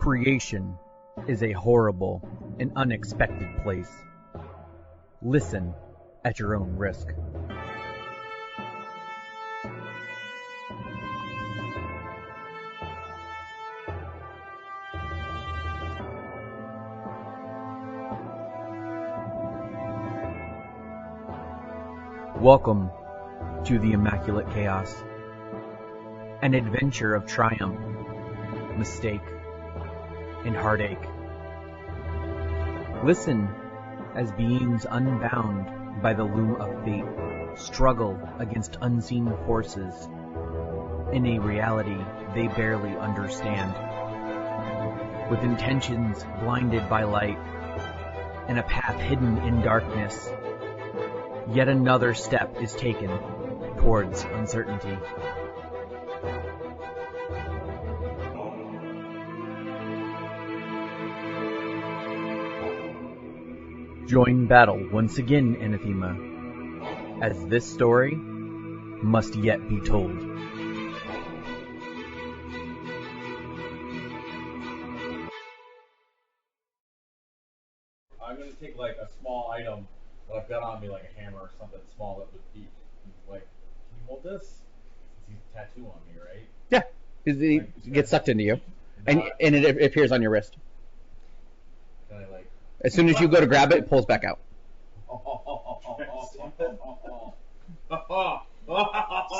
Creation is a horrible and unexpected place. Listen at your own risk. Welcome to the Immaculate Chaos, an adventure of triumph, mistake, and heartache. Listen as beings unbound by the loom of fate struggle against unseen forces in a reality they barely understand. With intentions blinded by light and a path hidden in darkness, yet another step is taken towards uncertainty. Join battle once again, Anathema, as this story must yet be told. I'm gonna take like a small item that I've got on me, like a hammer or something small that would be like, can you hold this? It's a tattoo on me, right? Yeah, it gets sucked into you, and it appears on your wrist. Can I like? As soon as you go to grab it, it pulls back out.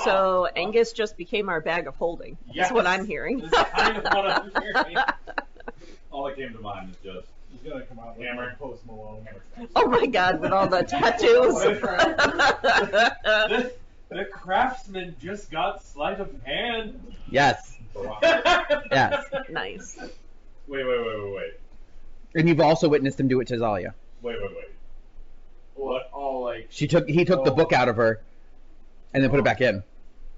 So Angus just became our bag of holding. Yes. That's what I'm hearing. That's kind of what I'm hearing. All that came to mind is just He's gonna come out with Hammer. like Post Malone. Oh my god, with all the tattoos. the craftsman just got sleight of hand. Yes, yes. Nice. Wait. And you've also witnessed him do it to Zalia. Wait. What? Oh, like He took the book out of her, and then put it back in.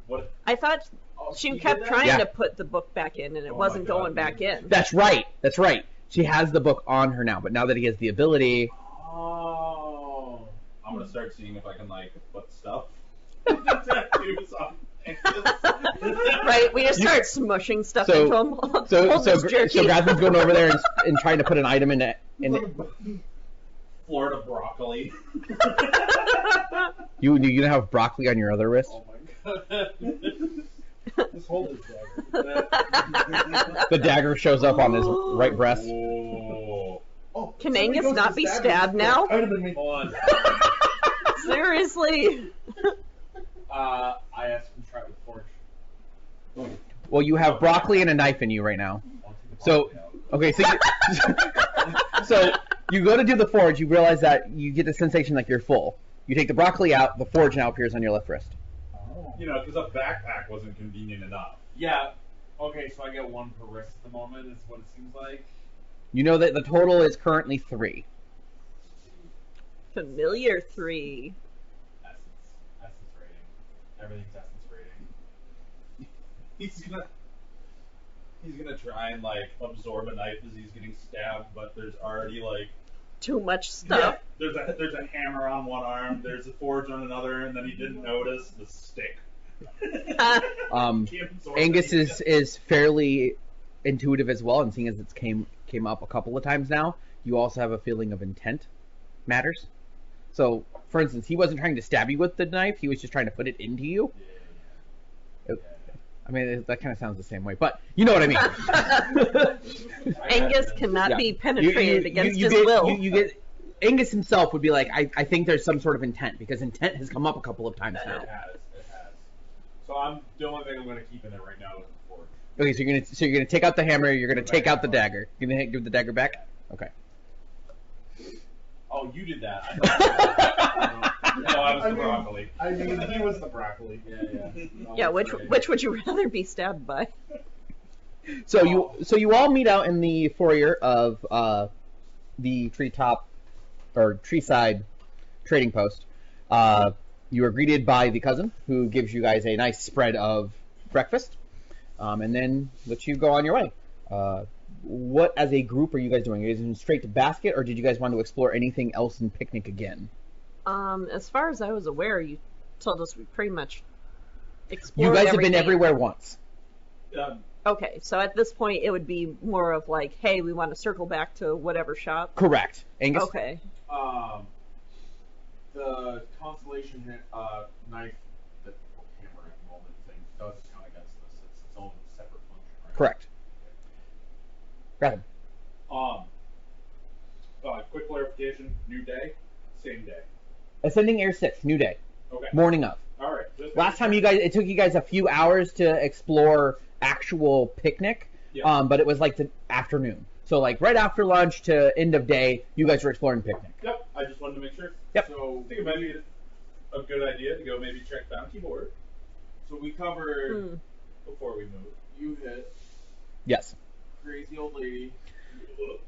what? I thought Oh, she he kept did that? trying Yeah. to put the book back in, and it Oh my wasn't God, going back in. That's right. She has the book on her now, but now that he has the ability, Oh. I'm gonna start seeing if I can like put stuff. Tattoos on. Right, we just start smushing stuff So- into him. so Hold this jerky. Grasman's going over there and trying to put an item in it. Florida broccoli. You have broccoli on your other wrist. Oh my god. Just hold this dagger. The dagger shows up on his right breast. Whoa. Oh, Can somebody Angus goes not to be stab stabbed him. now? That would have been me. Hold on. Seriously. I asked him to try it with forge. Well, you have broccoli and a knife in you right now. I'll take the So, broccoli out. okay, so you go to do the forge, you realize that you get the sensation like you're full. You take the broccoli out, the forge now appears on your left wrist. Oh. You know, because a backpack wasn't convenient enough. Yeah. Okay, so I get one per wrist at the moment, is what it seems like. You know that the total is currently 3. Familiar 3. Essence rating. Everything's essence rating. He's gonna try and like absorb a knife as he's getting stabbed, but there's already like Too much stuff. there's a hammer on one arm, there's a forge on another, and then he didn't notice the stick. Can't absorb Angus anything. is fairly intuitive as well, and seeing as it's came up a couple of times now, you also have a feeling of intent matters. So, for instance, he wasn't trying to stab you with the knife; he was just trying to put it into you. Yeah. I mean, that kind of sounds the same way, but you know what I mean. Angus cannot Yeah. be penetrated against you his get, will. You get Angus himself would be like, I think there's some sort of intent because intent has come up a couple of times now. It has. So the only thing I'm gonna keep in there right now is the forge. Okay, so you're gonna take out the hammer. You're gonna take out the dagger. You're gonna give the dagger back. Okay. Oh, you did that. I thought you did that. No, I was the broccoli. I mean, he was the broccoli. Yeah. No, Yeah, that's which would you rather be stabbed by? So you all meet out in the foyer of the treetop or treeside trading post. You are greeted by the cousin, who gives you guys a nice spread of breakfast, and then lets you go on your way. What, as a group, are you guys doing? Are you guys going straight to basket, or did you guys want to explore anything else in picnic again? As far as I was aware, you told us we pretty much explored You guys have been everything. everywhere once. Okay, so at this point, it would be more of like, hey, we want to circle back to whatever shop. Correct. Angus? Okay. The Constellation knife that hammer at the moment thing does count against this. It's its own separate function, right? Correct. Rapid. Quick clarification. New day, same day. Ascending Air 6, new day. Okay. Morning of. All right. Last time it took you guys a few hours to explore actual picnic, Yeah. but it was like the afternoon. So like right after lunch to end of day, you guys were exploring picnic. Yep. I just wanted to make sure. Yep. So I think it might be a good idea to go maybe check Bounty Board. So we covered before we moved. You hit Yes. crazy old lady.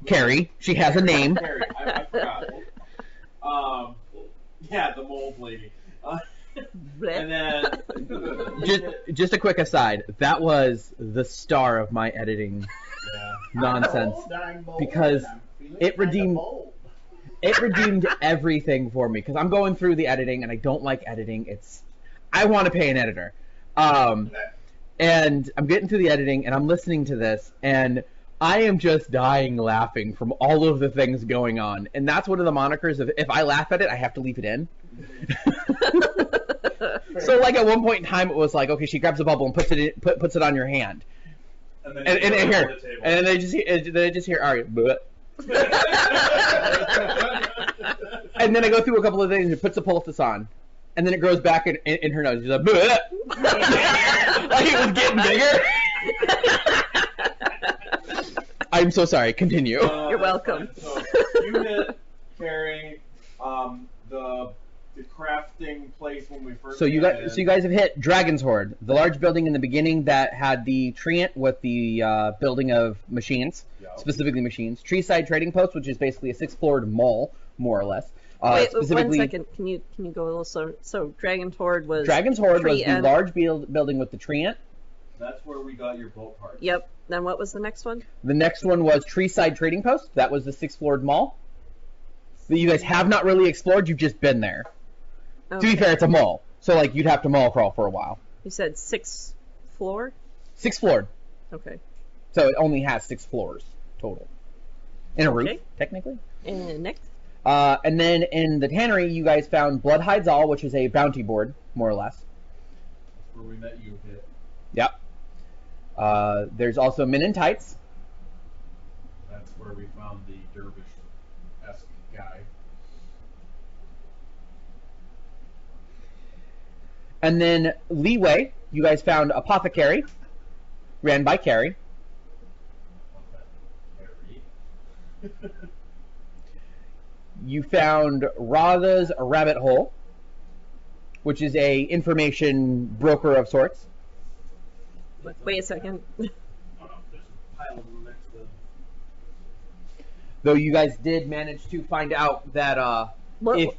Carrie, she has a name. Carrie, I forgot. Yeah, the mold lady. And then Just a quick aside, that was the star of my editing nonsense. Because it redeemed everything for me. Because I'm going through the editing and I don't like editing. I want to pay an editor. And I'm getting through the editing and I'm listening to this and I am just dying laughing from all of the things going on. And that's one of the monikers of if I laugh at it, I have to leave it in. So like at one point in time it was like, okay, she grabs a bubble and puts it on your hand. And then And you here, the table. and then they just hear Ari, bleh. And then I go through a couple of things and puts a poultice on, and then it grows back in her nose. She's like, bleh. Like it was getting bigger. I'm so sorry. Continue. You're welcome. So you hit Carrie, the crafting place when we first. So you guys have hit Dragon's Hoard, the large building in the beginning that had the treant with the building of machines, Yep. specifically machines. Treeside Trading Post, which is basically a 6-floored mall, more or less. Wait, Specifically, 1 second. Can you go a little so Dragon's Hoard was Dragon's Hoard was tree the and- large building with the treant. That's where we got your boat part. Yep. Then what was the next one? The next one was Treeside Trading Post. That was the 6-floored mall that you guys have not really explored. You've just been there. To be fair, it's a mall, so like you'd have to mall crawl for a while. You said 6th floor? 6-floored, Okay. so it only has 6 floors total. In a roof, Okay. technically. And next? And then in the tannery, you guys found Blood Hides All, which is a bounty board, more or less. That's where we met you, Hit. Yep. There's also Men in Tights. That's where we found the dervish-esque guy. And then Leeway, you guys found Apothecary, ran by Carrie. Harry. You found Radha's Rabbit Hole, which is a information broker of sorts. Wait a second. Oh, no, there's a pile of them next to. Though you guys did manage to find out that What? if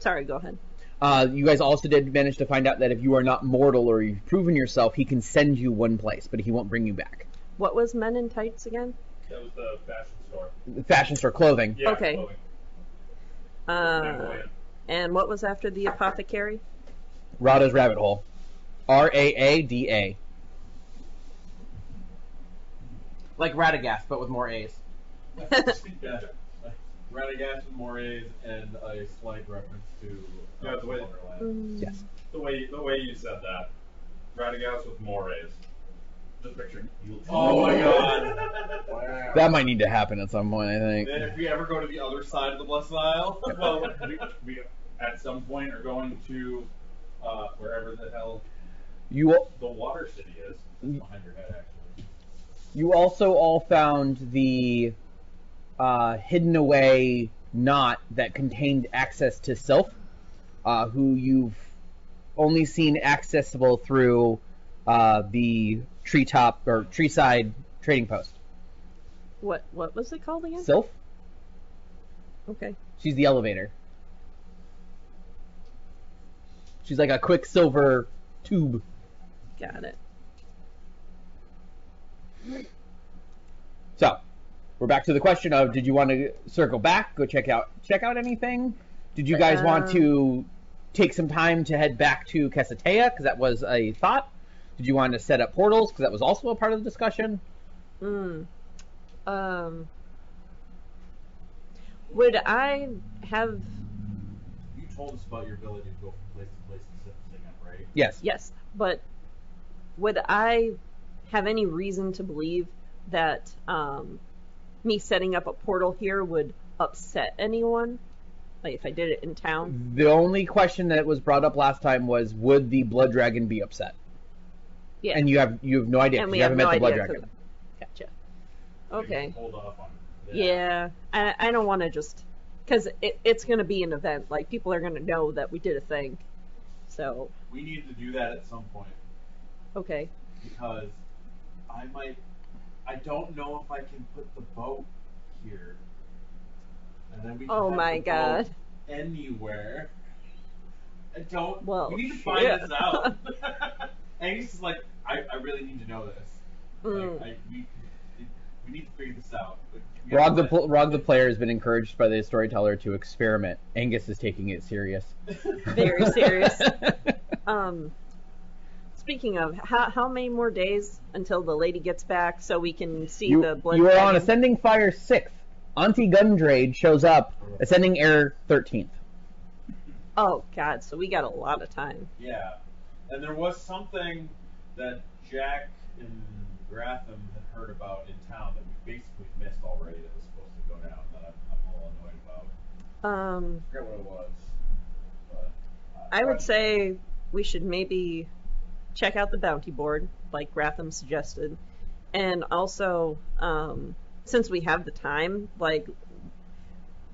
Sorry, go ahead. you guys also did manage to find out that if you are not mortal or you've proven yourself, he can send you one place, but he won't bring you back. What was Men in Tights again? That was the fashion store. Fashion store, clothing. Yeah, Okay. clothing. And what was after the Apothecary? Radha's Rabbit Hole. Raada. Like Radagast, but with more A's. Yeah. Radagast with more A's and a slight reference to Yeah, the way- Wonderland. Yes. The way you said that, Radagast with more A's. Just picturing you. Oh my god. Wow. That might need to happen at some point, I think. Then if we ever go to the other side of the Blessed Isle, Well, we at some point are going to wherever the hell You the water city is. behind your head actually. you also all found the hidden away knot that contained access to Sylph, who you've only seen accessible through the treetop or treeside trading post. What was it called again? Sylph? Okay. She's the elevator. She's like a quicksilver tube. Got it. So, we're back to the question of: did you want to circle back, go check out anything? Did you guys want to take some time to head back to Kesatea because that was a thought, Did you want to set up portals? Because that was also a part of the discussion. Would I have... You told us about your ability to go from place to place and set the thing up, right? Yes. Yes, but would I have any reason to believe that me setting up a portal here would upset anyone? Like if I did it in town? The only question that was brought up last time was, would the blood dragon be upset? Yeah. And you have no idea. And 'cause we you have haven't no met the blood idea. dragon. Gotcha. Maybe Okay. Hold off on that. Yeah. I don't want to just... Because it's going to be an event. Like, people are going to know that we did a thing. So, We need to do that at some point okay. because I don't know if I can put the boat here, and then we can Oh have my the god. boat anywhere. I don't. Well, we need to find shit. this out. Angus is like, I really need to know this. Mm. Like, we need to figure this out. Like, we Rog gotta the player has been encouraged by the storyteller to experiment. Angus is taking it serious. Very serious. Speaking of, how many more days until the lady gets back so we can see the blood You are on dragon? Ascending Fire 6th. Auntie Gundrade shows up, Ascending Air 13th. Oh, God, so we got a lot of time. Yeah, and there was something that Jack and Gratham had heard about in town that we basically missed already that was supposed to go down that I'm a little annoyed about. I forget what it was. But, I would say we should maybe check out the bounty board, like Gratham suggested. And also, since we have the time, like,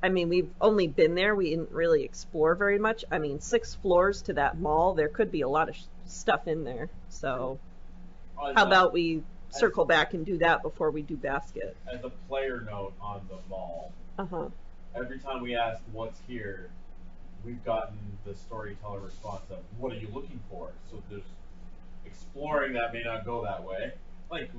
I mean, we've only been there, we didn't really explore very much. I mean, 6 floors to that mall, there could be a lot of stuff in there. So, how about we circle back and do that before we do basket? as a player note on the mall, Uh-huh. every time we ask what's here, we've gotten the storyteller response of, what are you looking for? So there's exploring that may not go that way. Like,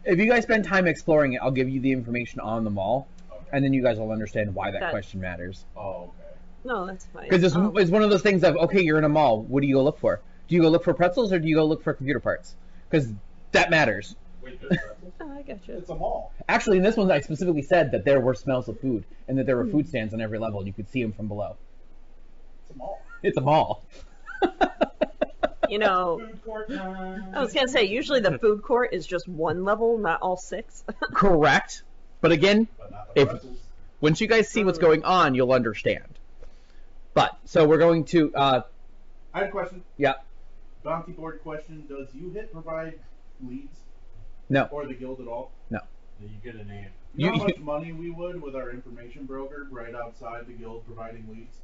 If you guys spend time exploring it, I'll give you the information on the mall, okay. and then you guys will understand why that That- question matters. Oh, okay. No, that's fine. Because it's Oh. one of those things of, okay, you're in a mall, what do you go look for? Do you go look for pretzels, or do you go look for computer parts? Because that matters. Wait, there's pretzels? Oh, I gotcha. It's a mall. Actually, in this one, I specifically said that there were smells of food, and that there were Hmm. food stands on every level, and you could see them from below. It's a mall. It's a mall. You know, Food court time. I was gonna say, usually the food court is just one level, not all 6. Correct. But again, But not the if pretzels. once you guys see what's going on, you'll understand. But, so we're going to, I had a question. yeah, Bounty board question. Does UHIT provide leads? No. Or the guild at all? no. You get a name. You know You- how much money we would with our information broker right outside the guild providing leads?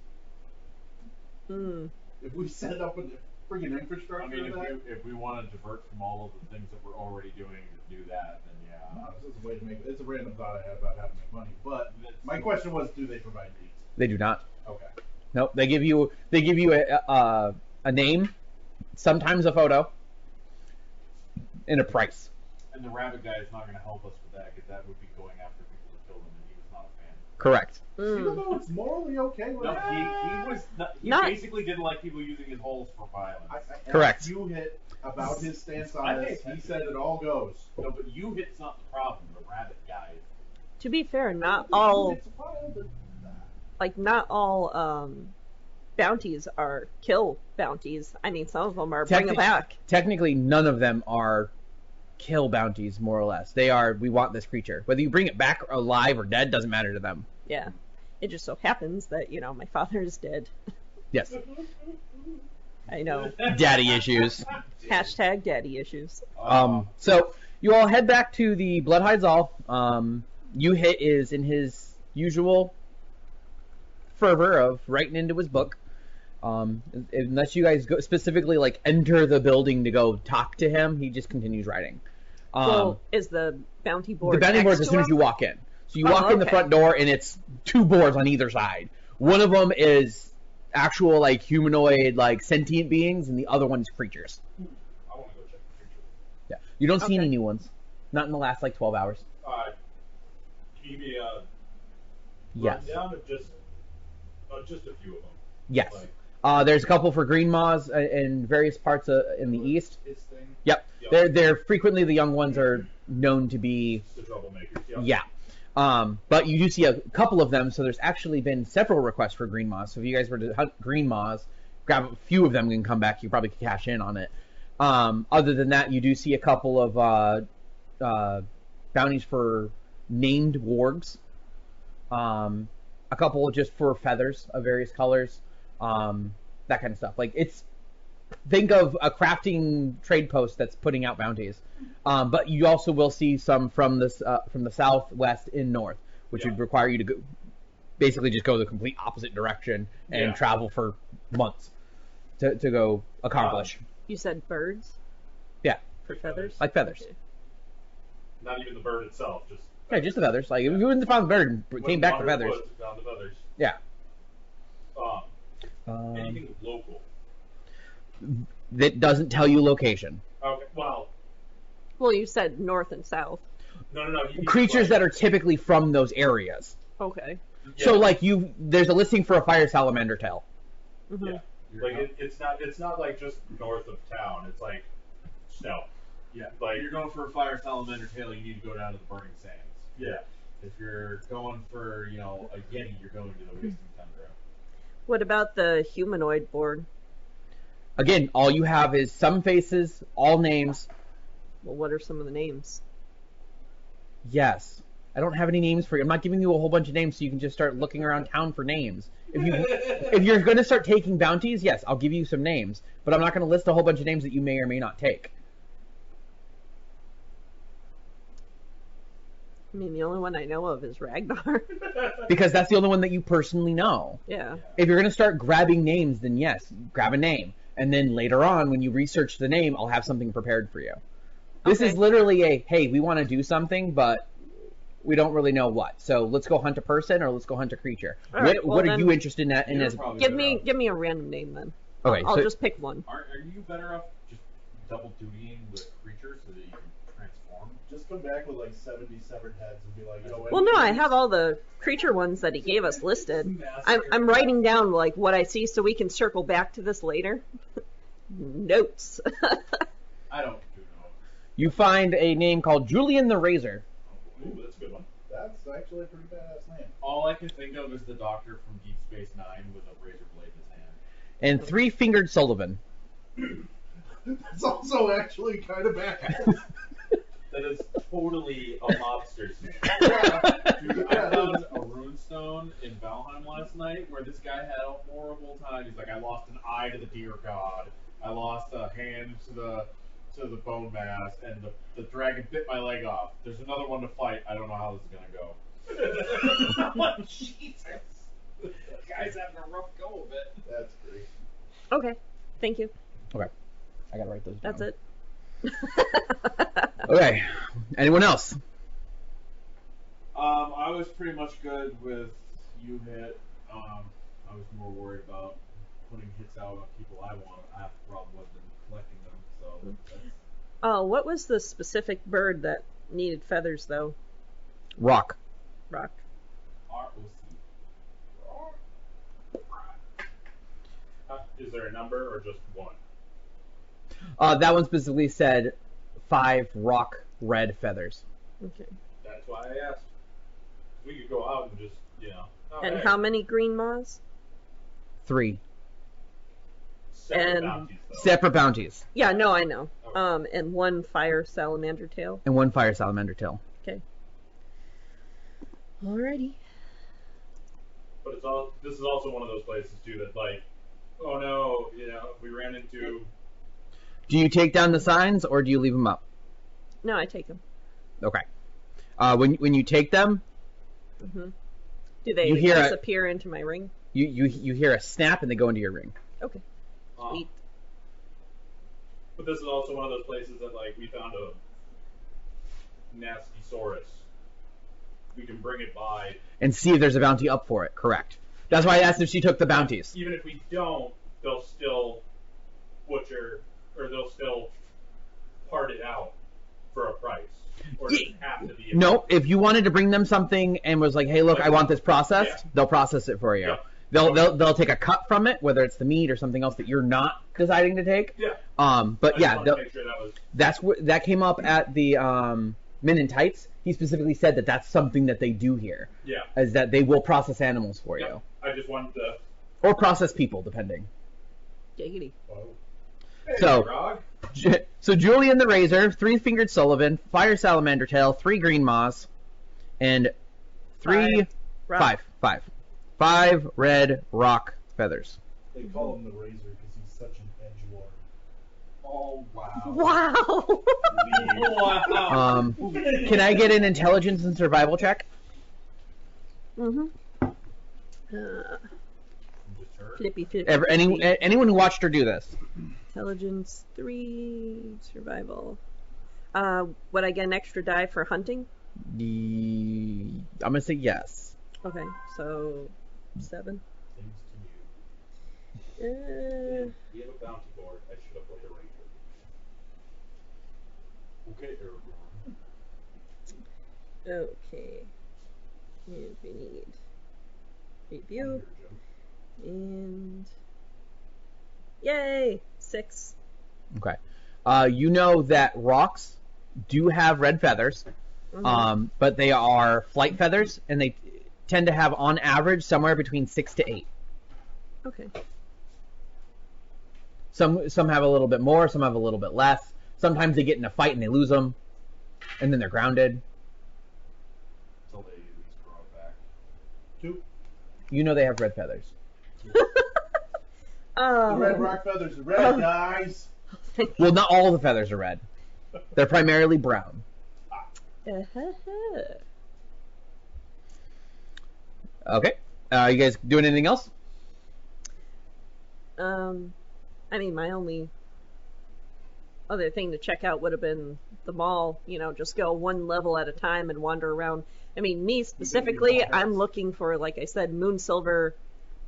Hmm. If we set up a freaking infrastructure I mean, of that? if we want to divert from all of the things that we're already doing to do that, then yeah. No, this is a way to make it's a random thought I had about how to make money. But my question was, do they provide leads? They do not. Okay. Nope. They give you a name, sometimes a photo, and a price. And the rabbit guy is not going to help us with that because that would be going after people to kill them, and he was not a fan. Correct. Even though it's morally okay with No, that. he was he Not- basically didn't like people using his holes for violence. I Correct. asked UHIT about his stance I on pay this. He attention. said it all goes. No, but you hit's not the problem. The rabbit guy. To be fair, not all It's a pile, but- not all bounties are kill bounties. I mean, some of them are bring it back. Technically, none of them are kill bounties, more or less. They are, we want this creature. Whether you bring it back alive or dead doesn't matter to them. Yeah. It just so happens that, you know, my father is dead. Yes. I know. Daddy issues. Hashtag daddy issues. So you all head back to the Bloodhides Hall. UHIT is in his usual fervor of writing into his book. Unless you guys go specifically like enter the building to go talk to him, he just continues writing. Well, is the bounty board The bounty board is next as soon to as you him? walk in. So you Oh, walk in the okay. front door and it's 2 boards on either side. One of them is actual like humanoid like sentient beings, and the other one is creatures. I want to go check the creature. Yeah, you don't see Okay. any new ones. Not in the last like 12 hours. Can you give me a Yes. rundown of just a few of them? Yes. Like, There's a couple for green moths in various parts in the east. His thing. Yep. They're frequently the young ones are known to be. The troublemakers. Yeah. But you do see a couple of them, so there's actually been several requests for green moths. So if you guys were to hunt green moths, grab a few of them and come back, you probably could cash in on it. Other than that, you do see a couple of bounties for named wargs. A couple just for feathers of various colors. That kind of stuff. Like think of a crafting trade post that's putting out bounties. But you also will see some from the southwest in north, which would require you to go, basically just go the complete opposite direction and travel for months to go accomplish. You said birds? Yeah. For feathers? Like feathers. Okay. Not even the bird itself, just. Yeah, just the feathers. Like if you wouldn't have found the bird and came back for feathers. Found the feathers. Yeah. Anything local. That doesn't tell you location. Okay, well. Well, you said north and south. No. Creatures that are typically from those areas. Okay. So like there's a listing for a fire salamander tail. Mm-hmm. Yeah. Like it's not like just north of town. It's like snow. Yeah. Like if you're going for a fire salamander tail, you need to go down to the burning sands. yeah. If you're going for, a yeti, you're going to the wasting tundra. What about the humanoid board? Again, all you have is some faces, all names. Well, what are some of the names? Yes. I don't have any names for you. I'm not giving you a whole bunch of names so you can just start looking around town for names. If you're going to start taking bounties, yes, I'll give you some names. But I'm not going to list a whole bunch of names that you may or may not take. I mean, the only one I know of is Ragnar. Because that's the only one that you personally know. Yeah. If you're going to start grabbing names, then yes, grab a name. And then later on, when you research the name, I'll have something prepared for you. This is literally hey, we want to do something, but we don't really know what. So let's go hunt a person or let's go hunt a creature. All right, what well, are you interested in? That? Give me a random name then. Okay, I'll so just pick one. Are you better off just double dutying with creatures so that you can transform? Just come back with like 70 severed heads and be like, Well, no, I have all the creature ones that he gave us listed. I'm writing down like what I see so we can circle back to this later. Notes. I don't do no. you find a name called Julian the Razor. Ooh, that's a good one. That's actually a pretty badass name. All I can think of is the Doctor from Deep Space Nine with a razor blade in his hand. And Three-Fingered Sullivan. That's also actually kind of badass. That is totally a mobster's name. Dude, I found a runestone in Valheim last night where this guy had a horrible time. He's like, I lost an eye to the deer god. I lost a hand to the bone mass, and the dragon bit my leg off. There's another one to fight. I don't know how this is gonna go. Jesus, the guy's having a rough go of it. That's great. Okay, thank you. Okay. I gotta write those down. That's it. Okay. Anyone else? I was pretty much good with you hit. I was more worried about putting hits out on people I want. I have the problem with them collecting them. So. That's... Oh, what was the specific bird that needed feathers though? Rock. Rock. ROC. Is there a number or just one? That one specifically said 5 rock red feathers. Okay. That's why I asked. We could go out and just, And how many green moths? 3. Separate and- bounties, though. Separate bounties. Yeah, no, I know. Okay. And 1 fire salamander tail. And 1 fire salamander tail. Okay. Alrighty. But this is also one of those places too that like, oh no, we ran into. Do you take down the signs or do you leave them up? No, I take them. Okay. When you take them, Mm-hmm. Do they You hear a- disappear into my ring? you hear a snap and they go into your ring. Okay. Sweet. But this is also one of those places that like we found a nasty saurus. We can bring it by. And see if there's a bounty up for it. Correct. That's why I asked if she took the bounties. Even if we don't, they'll still butcher or they'll still part it out for a price. Or does it have to be? No, if you wanted to bring them something and was like, hey, look, I want this processed, they'll process it for you. Yeah. They'll take a cut from it, whether it's the meat or something else that you're not deciding to take. Yeah. But I yeah, just wanted to make sure that was. that's what that came up at the Men in Tights. He specifically said that that's something that they do here, Yeah. is that they will process animals for Yeah. you, I just wanted to. or process people, depending. Giggity. Hey, So- Grog. So Julian the Razor, 3-fingered Sullivan, Fire Salamander Tail, 3 Green Moss, and 3 Rock. five red rock feathers. They call him the Razor because he's such an edgelord. Oh wow. Wow. Wow. Can I get an intelligence and survival check? Mhm. Deterred. Flippy. Anyone who watched her do this? Intelligence 3, survival. Would I get an extra die for hunting? I'm gonna say yes. Okay, so 7. Seems to you. We have a bounty board. I should have put the ranger. Okay, Aragorn. Okay. And we need review. And yay! 6. Okay. You know that rocks do have red feathers, Mhm. but they are flight feathers, and they tend to have, on average, somewhere between 6 to 8. Okay. Some have a little bit more, some have a little bit less. Sometimes they get in a fight and they lose them, and then they're grounded. Until they at least grow it back. 2. You know they have red feathers. The red rock feathers are red, guys. Well, not all of the feathers are red. They're primarily brown. Okay. You guys doing anything else? I mean, my only other thing to check out would have been the mall, just go one level at a time and wander around. I mean, me specifically, I'm looking for, like I said, moon silver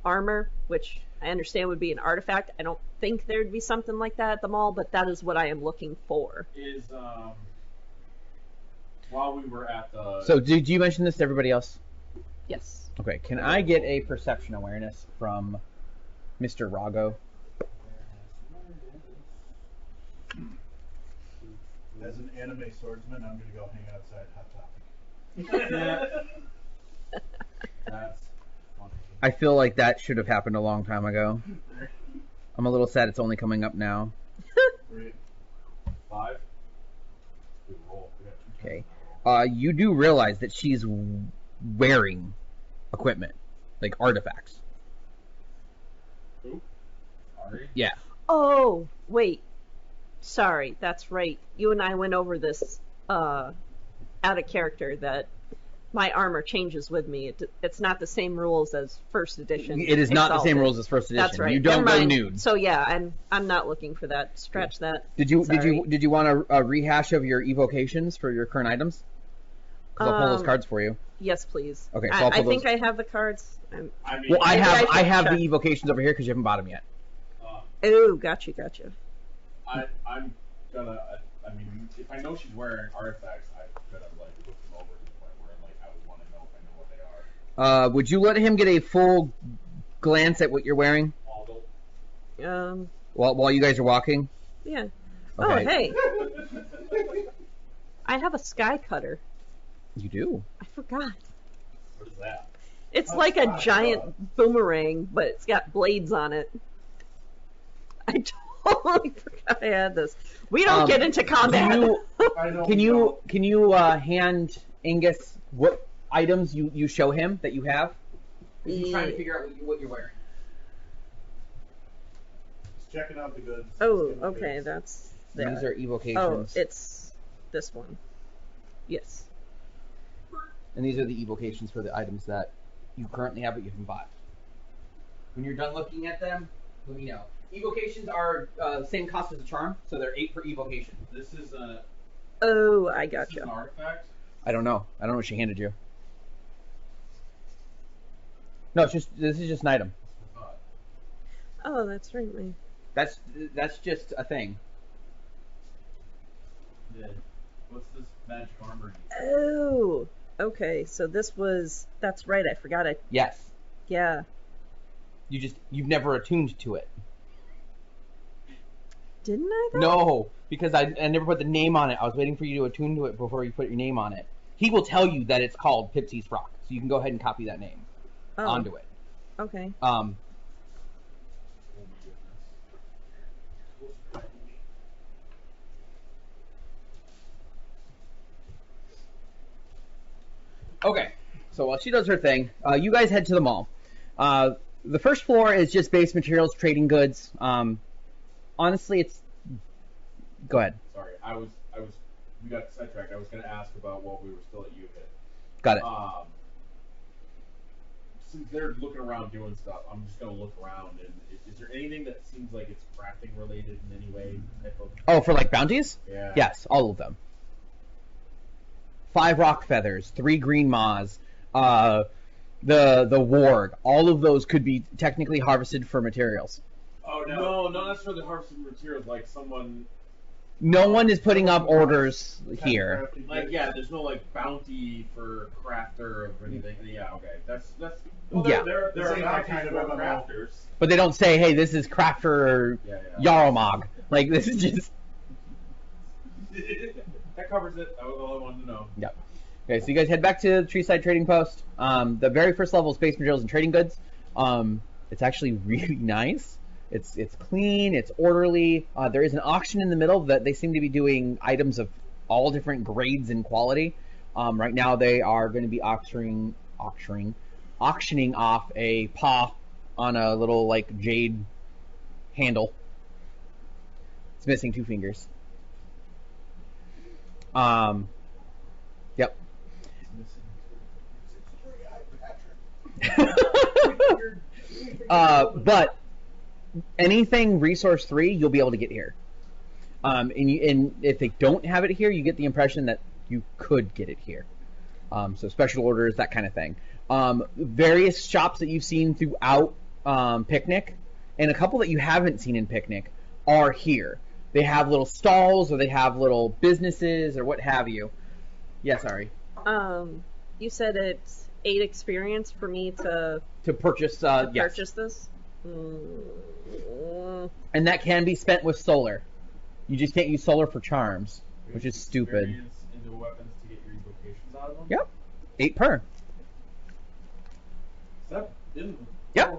armor, which I understand would be an artifact. I don't think there'd be something like that at the mall, but that is what I am looking for. Is while we were at the So, did you mention this to everybody else? Yes. Okay, can I get a perception awareness from Mr. Rago? As an anime swordsman, I'm gonna go hang outside Hot Topic. that's funny. I feel like that should have happened a long time ago. I'm a little sad it's only coming up now. 5. Good roll. We got 2 Okay. times in a row. You do realize that she's wearing equipment, like artifacts. Who? Ari? Yeah. Oh, wait. Sorry, that's right. You and I went over this out of character that my armor changes with me. It's not the same rules as first edition. It is not the same Exalted. rules as first edition. That's right. You don't Never go mind. nude. So yeah, I'm not looking for that. Scratch that. Did you Sorry. want a rehash of your evocations for your current items? 'Cause I'll pull those cards for you. Yes, please. Okay, so I'll I pull think those. I have the cards. I mean, Well, I Maybe I have should check. the evocations over here because you haven't bought them yet. Oh, gotcha. I'm gonna. I mean, if I know she's wearing artifacts, I'm gonna like look them over to the point where like I would want to know if I know what they are. Would you let him get a full glance at what you're wearing Ogle. while you guys are walking? Yeah. Okay. Oh, hey. I have a sky cutter. You do. I forgot. What is that? It's like a giant boomerang, but it's got blades on it. I totally forgot I had this. We don't get into combat. I know. Can you hand Angus what items you show him that you have? 'Cause he's trying to figure out what you're wearing. Just checking out the goods. Oh, Just getting the okay, goods. that's These that. are Oh, evocations. it's this one. Yes. And these are the evocations for the items that you currently have but you haven't bought. When you're done looking at them, let me know. Evocations are same cost as a charm, so they're 8 per evocation. This is a. Oh, I This is an gotcha. artifact. I don't know. I don't know what she handed you. No, this is just an item. I thought. Oh, that's right. That's just a thing. Yeah. What's this magic armor? Oh, okay. So that's right. I forgot. Yes. Yeah. You've never attuned to it. Didn't I? Though? No, because I never put the name on it. I was waiting for you to attune to it before you put your name on it. He will tell you that it's called Pipsy's Frock, so you can go ahead and copy that name onto it. Okay. Okay, so while she does her thing, you guys head to the mall. The first floor is just base materials, trading goods. Honestly, it's... Go ahead. Sorry, we got sidetracked. I was going to ask about while we were still at UHIT. Got it. Since they're looking around doing stuff, I'm just going to look around. And is there anything that seems like it's crafting related in any way? Oh, for like bounties? Yeah. Yes, all of them. 5 rock feathers, 3 green maws, the warg. All of those could be technically harvested for materials. Oh no, not necessarily harvested materials. Like someone. No one is putting up orders here. Like there's no like bounty for crafter or anything. Yeah, okay, that's. Well, yeah. There are not bounties kind of for MMO. crafters. But they don't say, hey, this is crafter or Yaromog. Like, this is just... That covers it. That was all I wanted to know. Yep. Okay, so you guys head back to the Treeside Trading Post. The very first level is base materials and trading goods. It's actually really nice. It's clean. It's orderly. There is an auction in the middle that they seem to be doing items of all different grades and quality. Right now they are going to be auctioning off a paw on a little like jade handle. It's missing 2 fingers. Yep. But anything resource 3, you'll be able to get here. And if they don't have it here, you get the impression that you could get it here. So special orders, that kind of thing. Various shops that you've seen throughout Picnic, and a couple that you haven't seen in Picnic, are here. They have little stalls, or they have little businesses, or what have you. Yeah, sorry. You said it's 8 experience for me to purchase. Yes. Purchase this. And that can be spent with solar. You just can't use solar for charms, which is stupid. Experience into weapons to get your evocations out of them. Yep. 8 per. Is that in Yep.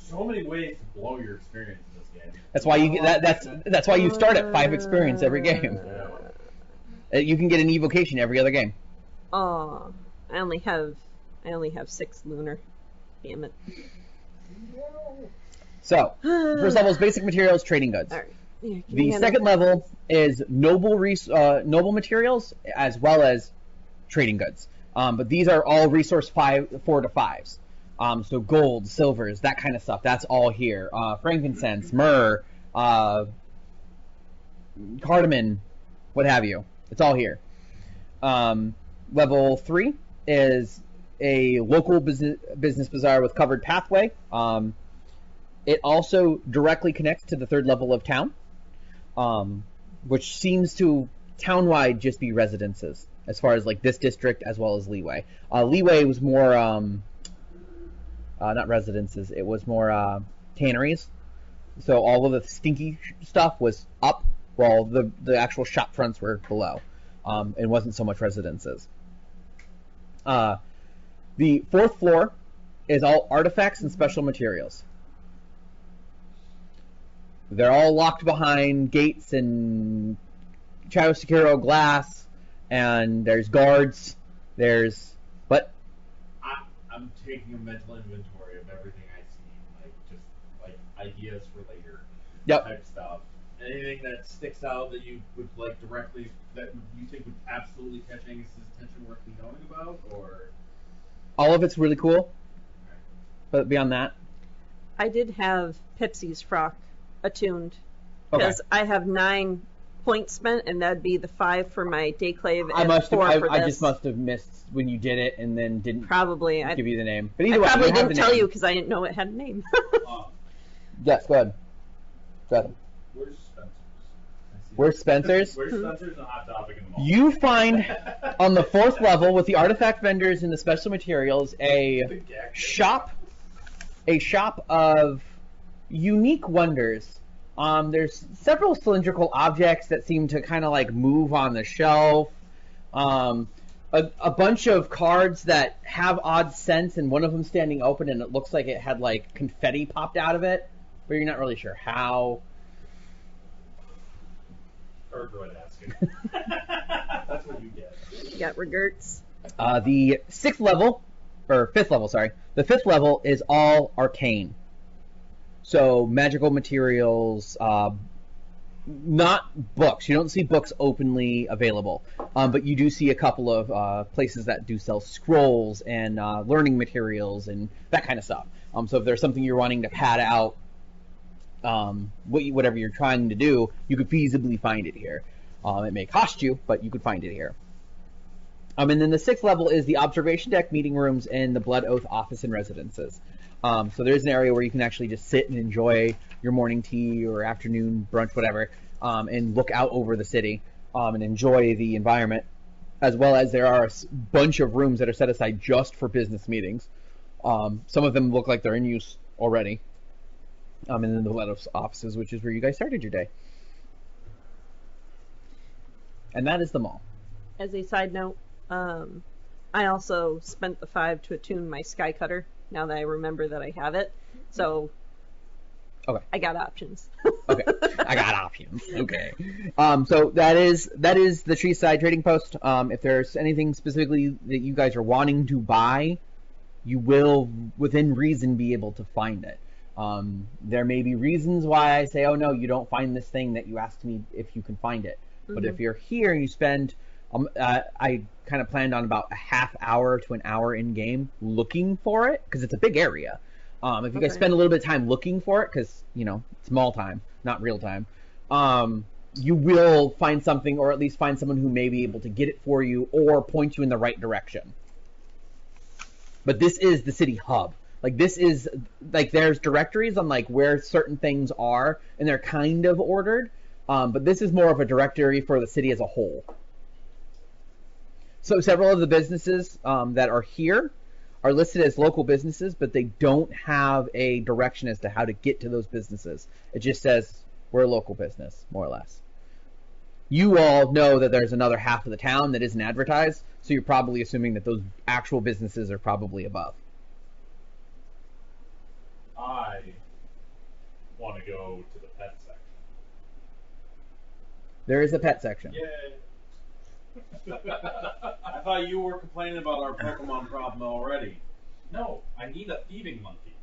So many ways to blow your experience in this game. That's why you get that's why you start at 5 experience every game. You can get an evocation every other game. Oh, I only have 6 lunar. Damn it. So, first level is basic materials, trading goods. All right. Yeah, The second level is noble materials as well as trading goods. But these are all resource 4 to 5s. So gold, silvers, that kind of stuff. That's all here. Frankincense, myrrh, cardamom, what have you. It's all here. Level 3 is a local business bazaar with covered pathway. It also directly connects to the 3rd level of town, which seems to town-wide just be residences, as far as like this district as well as Leeway. Leeway was more not residences; it was more tanneries. So all of the stinky stuff was up, while the actual shop fronts were below. It wasn't so much residences. The 4th floor is all artifacts and special materials. They're all locked behind gates and Chiosecuro glass, and there's guards. I'm taking a mental inventory of everything I see, like ideas for later type stuff. Anything that sticks out that you would like directly, that you think would absolutely catch Angus's attention worth me knowing about, or all of it's really cool. But beyond that, I did have Pipsy's Frock attuned because I have 9 points spent, and that'd be the 5 for my Dayclave and 4 for this. I just must have missed when you did it and then didn't give you the name. But either way, probably didn't tell you because I didn't know it had a name. Yes, go ahead. Where's Spencer's? Where's Spencer's a hot topic in the mall? You find on the 4th level with the artifact vendors and the special materials a shop a shop of unique wonders. There's several cylindrical objects that seem to kind of like move on the shelf. A bunch of cards that have odd scents, and one of them standing open, and it looks like it had like confetti popped out of it, but you're not really sure how. Or droid asking. That's what you get. You got regerts. The fifth level, sorry. The fifth level is all arcane. So magical materials, not books. You don't see books openly available, but you do see a couple of places that do sell scrolls and learning materials and that kind of stuff. So if there's something you're wanting to pad out, whatever you're trying to do, you could feasibly find it here. It may cost you, but you could find it here. And then the sixth level is the observation deck, meeting rooms, and the Blood Oath office and residences. So there's an area where you can actually just sit and enjoy your morning tea or afternoon brunch, whatever, and look out over the city and enjoy the environment, as well as there are a bunch of rooms that are set aside just for business meetings. Some of them look like they're in use already. And then the Blood Oath offices, which is where you guys started your day. And that is the mall. As a side note, I also spent the 5 to attune my Sky Cutter, now that I remember that I have it. So, okay. I got options. Okay, I got options. Okay. So that is the Treeside Trading Post. If there's anything specifically that you guys are wanting to buy, you will, within reason, be able to find it. There may be reasons why I say, oh no, you don't find this thing that you asked me if you can find it. But if you're here and you spend, I kind of planned on about a half hour to an hour in game looking for it, because it's a big area. If you guys spend a little bit of time looking for it, because, it's mall time, not real time, you will find something, or at least find someone who may be able to get it for you or point you in the right direction. But this is the city hub. Like, this is, like, there's directories on, like, where certain things are, and they're kind of ordered, but this is more of a directory for the city as a whole. So several of the businesses that are here are listed as local businesses, but they don't have a direction as to how to get to those businesses. It just says, we're a local business, more or less. You all know that there's another half of the town that isn't advertised, so you're probably assuming that those actual businesses are probably above. I want to go to the pet section. There is a pet section. Yay! I thought you were complaining about our Pokemon problem already. No, I need a thieving monkey.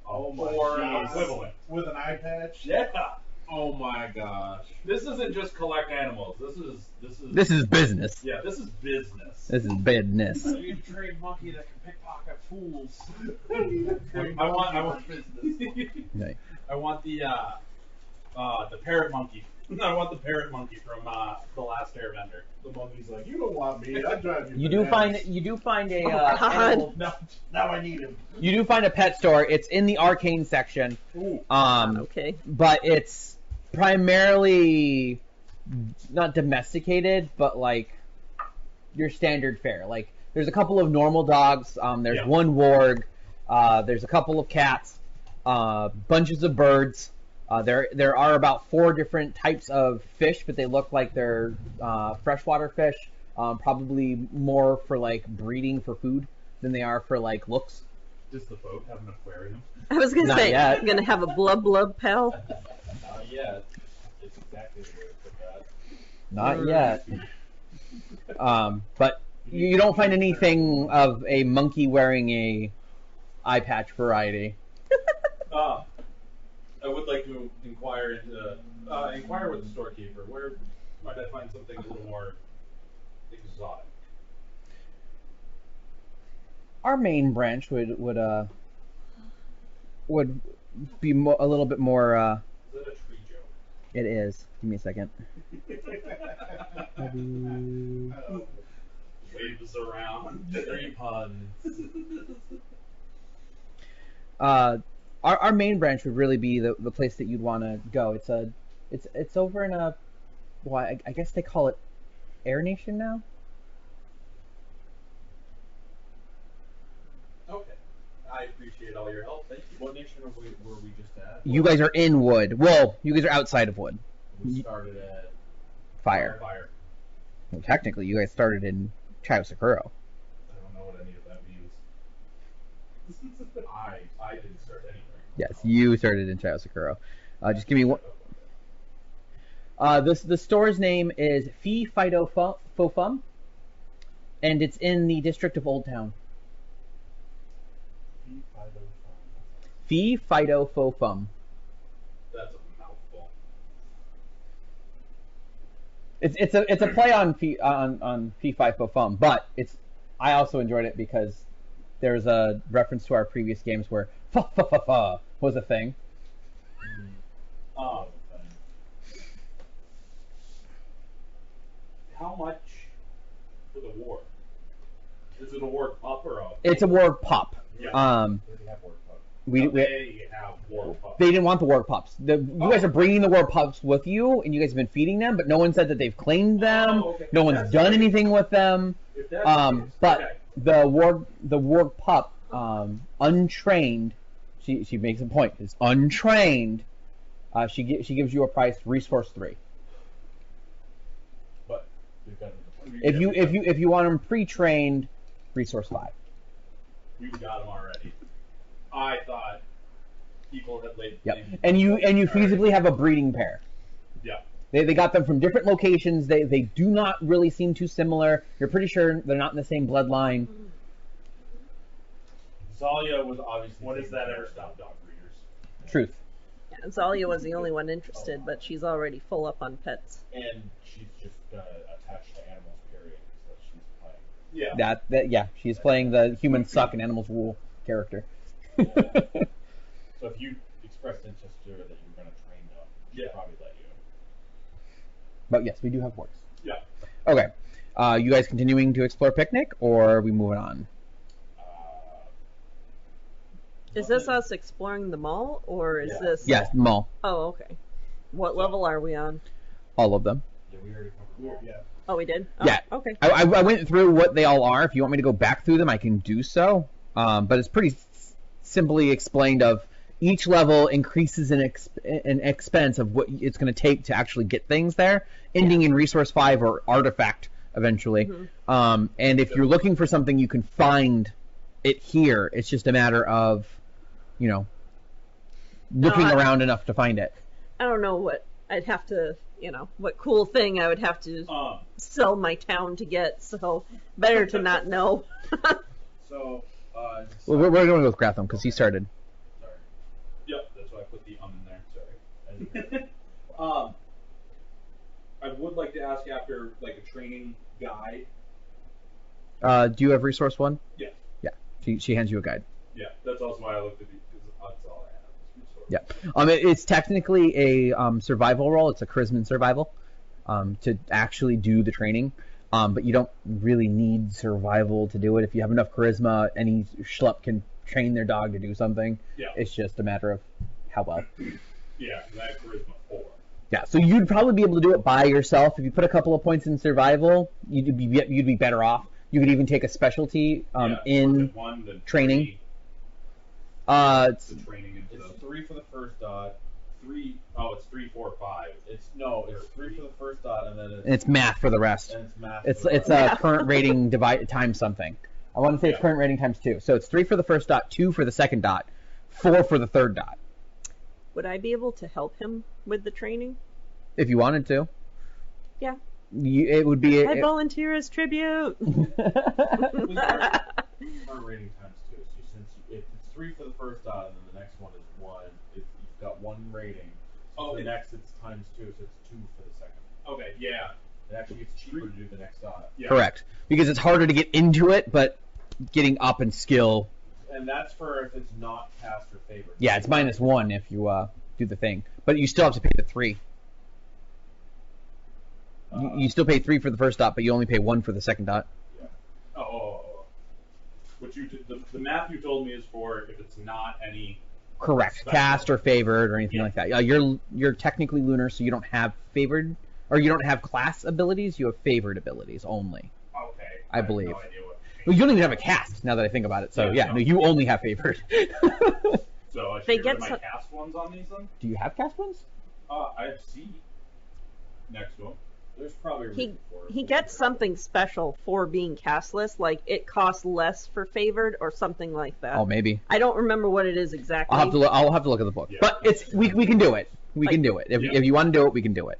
Oh my or gosh. equivalent. With an eye patch? Yeah. Oh my gosh. This isn't just collect animals. This is This is business. yeah, this is business. This is business. I need a trained monkey that can pickpocket fools. I want business. Okay. I want the parrot monkey. I want the parrot monkey from The Last Airbender. The monkey's like, you don't want me. I drive you. You do bananas." find a God. animal- Now I need him. you do find a pet store. It's in the arcane section. Ooh. Okay. But it's primarily not domesticated, but like your standard fare. Like there's a couple of normal dogs. There's Yeah. one warg. There's a couple of cats. Bunches of birds. There are about 4 different types of fish, but they look like they're freshwater fish. Probably more for like breeding for food than they are for like looks. Does the boat have an aquarium? I was going to Not say, yet. I'm going to have a blub pal. Yeah, it's exactly the way to put that. Not yet. But you don't find anything of a monkey wearing a eye patch variety. I would like to inquire with the storekeeper. Where might I find something a little more exotic? Our main branch would be a little bit more. Is that a tree joke? It is. Give me a second. Waves around. Tree puns. Our main branch would really be the place that you'd want to go. It's over in a, well, I guess they call it Air Nation now. Okay. I I appreciate all your help. Thank you. What nation were we just at? You guys are in wood. Well, you guys are outside of wood. We started at Fire. Fire. Well, technically, you guys started in Chiosakuro. I don't know what any of that means. I didn't start anywhere. Yes, you started in Chiosakuro. Just give me one. The store's name is Fee Fido Fofum, and it's in the district of Old Town. Fee Fido Fofum. That's a mouthful. It's a play on Fee Fi Fofum, but I also enjoyed it because there's a reference to our previous games where fa fa fa fa was a thing. How much for the war? Is it a war pup or a? It's a warg pup. Yeah. They have work pup. They have war pups. They didn't want the warg pups. You guys are bringing the warg pups with you, and you guys have been feeding them, but no one said that they've claimed them. Oh, okay. No one's That's done great. anything with them. If that's the case, But okay. the warg pup, untrained, she makes a point. Is untrained. She gives you a price resource 3. But we've got If you want them pre-trained, resource 5. we've got them already. I thought people had laid. Yep. claim- And you feasibly Alright. have a breeding pair. Yeah. They got them from different locations. They do not really seem too similar. You're pretty sure they're not in the same bloodline. Zalia was obviously. When does that ever stop dog breeders? Truth. Yeah, Zalia was the only one interested, but she's already full up on pets. And she's just attached to animals. Period. So she's playing. Yeah. Yeah, she's playing the humans suck and animals rule character. So if you expressed interest to her that you were going to train them, she'd Yeah. probably let you. But yes, we do have works. Yeah. Okay. You guys continuing to explore Picnic, or are we moving on? Is this us exploring the mall, or is Yeah. this? Yes, mall. Oh, okay. What level are we on? All of them. Yeah, we already covered that. Yeah. Oh, we did? Oh, Yeah. Okay. I went through what they all are. If you want me to go back through them, I can do so. But it's pretty simply explained of each level increases in expense of what it's going to take to actually get things there, ending in resource 5 or artifact eventually. Mhm. And if you're looking for something, you can find it here. It's just a matter of, looking around enough to find it. I don't know what I'd have to, what cool thing I would have to sell my town to get, so better to not know. So, Well, we're going to go with Gratham because he started. sorry. Yep. That's why I put the in there. I didn't hear that. I would like to ask after like a training guide. Do you have resource 1? Yes. Yeah. She hands you a guide. Yeah. That's also why I looked at these because that's all I have. Yeah. It's technically a survival role. It's a charisma survival to actually do the training. But you don't really need survival to do it. If you have enough charisma, any schlup can train their dog to do something. Yeah. It's just a matter of how well. Yeah. And I have charisma 4. Yeah. So you'd probably be able to do it by yourself. If you put a couple of points in survival, you'd be better off. You could even take a specialty Yeah, in was it 1, then training. 3, It's the training into It's the 3 for the first dot. 3. Oh, it's 3, 4, 5. It's 3 for the first dot, and then it's math for the rest. and it's math. It's for the it's rest. a current rating divide times something. I want to say it's Yeah. current rating times 2. So it's 3 for the first dot, 2 for the second dot, 4 for the third dot. Would I be able to help him with the training? If you wanted to. Yeah. It would be. I volunteer as tribute. Well, current rating times 2. So since if it's 3 for the first dot, and then the next one is 1, you've got 1 rating. So Okay. the next it's times 2, so it's 2 for the second. Okay. Yeah. It actually gets cheaper to do the next dot. Yeah. Correct. Because it's harder to get into it, but getting up in skill. And that's for if it's not passed or favored. Yeah, it's -1 if you do the thing. But you still have to pay the 3. You still pay 3 for the first dot, but you only pay 1 for the second dot. Yeah. Oh. What you did, the math you told me is for if it's not any. Correct. Special. Cast or favored or anything Yeah. like that. You're technically lunar, so you don't have favored, or you don't have class abilities. You have favored abilities only. Okay. I believe. have no idea what Well, you don't even have a cast now that I think about it. So Yeah, yeah, no. no, you only have favored. So I should They get get my some- cast ones on these then? Do you have cast ones? I have C next to them. There's probably a reason for it. He gets something special for being castless, like it costs less for favored or something like that. Oh, maybe. I don't remember what it is exactly. I'll have to look at the book. Yeah. But we can do it. We can do it. If Yeah. you want to do it, we can do it.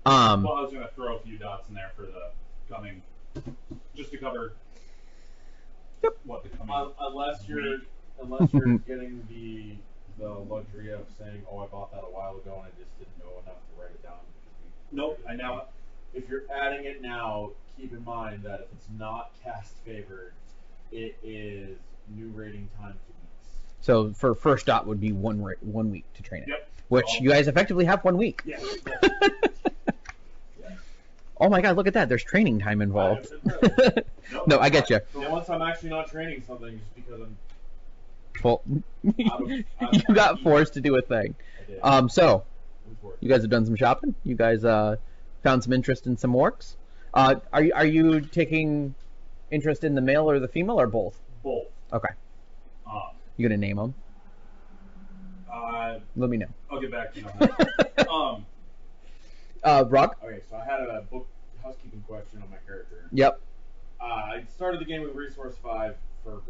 Well, I was going to throw a few dots in there for the coming, just to cover what the coming. Unless you're getting the luxury of saying, "Oh, I bought that a while ago and I just didn't know enough to write it down." Nope, I know. If you're adding it now, keep in mind that if it's not cast favored, it is new rating time 2 weeks. So for first dot would be 1 week to train it. Yep. Which Oh. you guys effectively have 1 week. Yeah. Oh my god, look at that. There's training time involved. Nope. No, I get you. For once, I'm actually not training something just because I'm. Well, I'm you got forced to do a thing. I did. So, It was worth you guys have done some shopping. You guys found some interest in some orcs. Are you taking interest in the male or the female or both? Both. Okay. Um, You gonna name them? Let me know. I'll get back to you on that. Rock? Okay, so I had a book housekeeping question on my character. Yep. I started the game with resource 5 for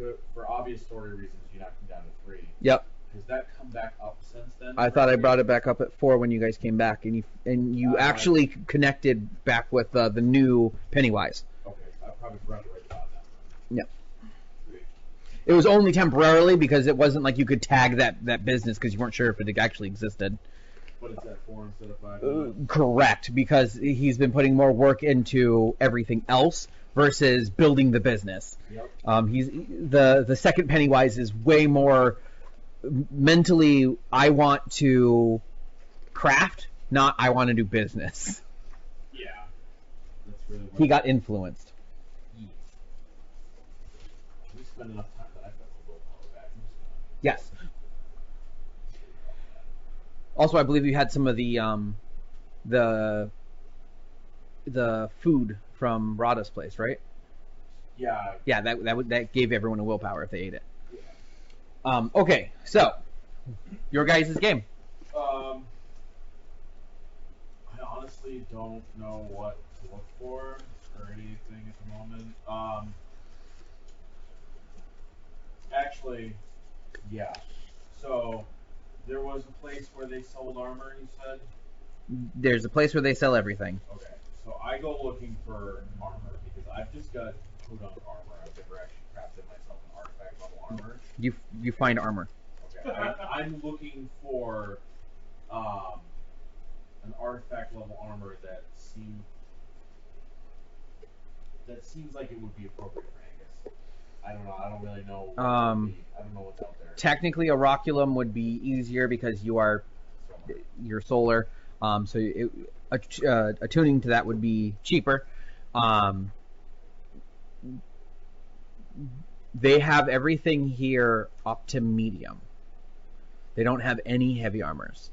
obvious story reasons. You knocked me down to 3. Yep. Has that come back up since then? I thought I brought it back up at 4 when you guys came back, and you actually connected back with the new Pennywise. Okay, I probably forgot to write about that. Yep. It was only temporarily because it wasn't like you could tag that business because you weren't sure if it actually existed. What is that, 4 instead of 5? Correct, because he's been putting more work into everything else versus building the business. Yep. He's the second Pennywise is way more mentally. I want to craft, not I want to do business. Yeah. That's really what He got influenced. We spend enough time that I've got the willpower back. I'm just gonna- Yes. Also, I believe you had some of the food from Rada's place, right? Yeah. Yeah, that gave everyone a willpower if they ate it. Okay, so your guys' game. I honestly don't know what to look for or anything at the moment. Actually, yeah. So there was a place where they sold armor. You said. There's a place where they sell everything. Okay. So I go looking for armor because I've just got Podunk armor. I've never actually crafted myself an artifact level armor. You find armor. Okay. I'm looking for an artifact level armor that seems like it would be appropriate for Angus. I don't know. I don't really know. What it would be. I don't know what's out there. Technically, a Roculum would be easier because you're solar. So attuning to that would be cheaper. They have everything here up to medium. They don't have any heavy armors.